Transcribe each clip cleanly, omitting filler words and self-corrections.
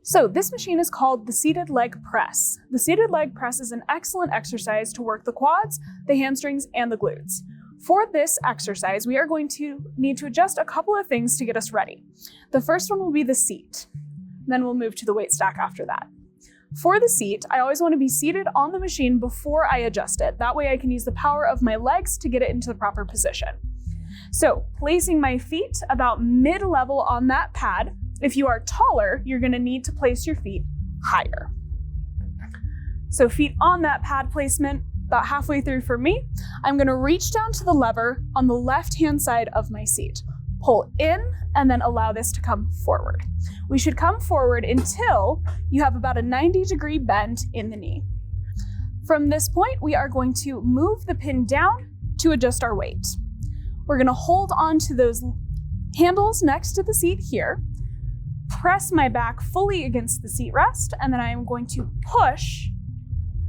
So this machine is called the seated leg press. The seated leg press is an excellent exercise to work the quads, the hamstrings, and the glutes. For this exercise, we are going to need to adjust a couple of things to get us ready. The first one will be the seat. Then we'll move to the weight stack after that. For the seat, I always want to be seated on the machine before I adjust it. That way I can use the power of my legs to get it into the proper position. So placing my feet about mid-level on that pad. If you are taller, you're going to need to place your feet higher. So feet on that pad placement, about halfway through for me, I'm going to reach down to the lever on the left-hand side of my seat. Pull in and then allow this to come forward. We should come forward until you have about a 90-degree bend in the knee. From this point, we are going to move the pin down to adjust our weight. We're going to hold on to those handles next to the seat here, press my back fully against the seat rest, and then I am going to push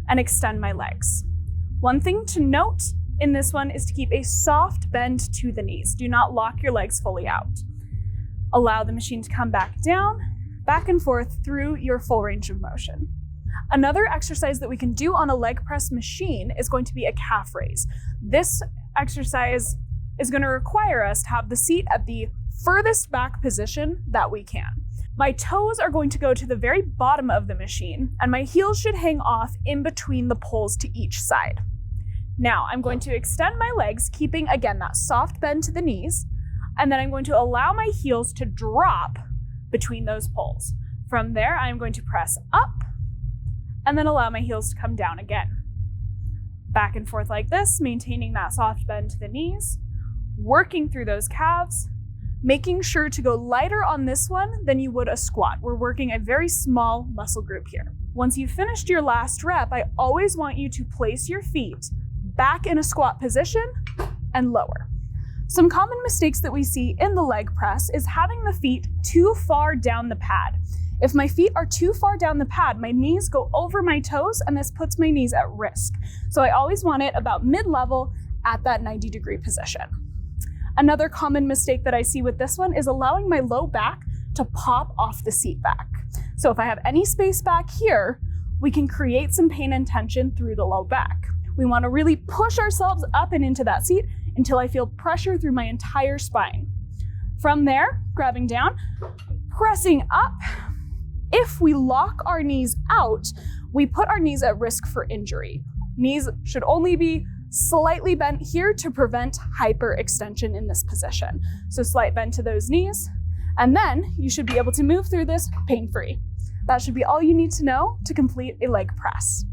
and extend my legs. One thing to note in this one is to keep a soft bend to the knees. Do not lock your legs fully out. Allow the machine to come back down, back and forth through your full range of motion. Another exercise that we can do on a leg press machine is going to be a calf raise. This exercise is going to require us to have the seat at the furthest back position that we can. My toes are going to go to the very bottom of the machine, and my heels should hang off in between the poles to each side. Now, I'm going to extend my legs, keeping, again, that soft bend to the knees, and then I'm going to allow my heels to drop between those poles. From there, I'm going to press up, and then allow my heels to come down again. Back and forth like this, maintaining that soft bend to the knees, working through those calves, making sure to go lighter on this one than you would a squat. We're working a very small muscle group here. Once you've finished your last rep, I always want you to place your feet back in a squat position and lower. Some common mistakes that we see in the leg press is having the feet too far down the pad. If my feet are too far down the pad, my knees go over my toes and this puts my knees at risk. So I always want it about mid-level at that 90-degree position. Another common mistake that I see with this one is allowing my low back to pop off the seat back. So if I have any space back here, we can create some pain and tension through the low back. We want to really push ourselves up and into that seat until I feel pressure through my entire spine. From there, grabbing down, pressing up. If we lock our knees out, we put our knees at risk for injury. Knees should only be slightly bent here to prevent hyperextension in this position. So slight bend to those knees, and then you should be able to move through this pain-free. That should be all you need to know to complete a leg press.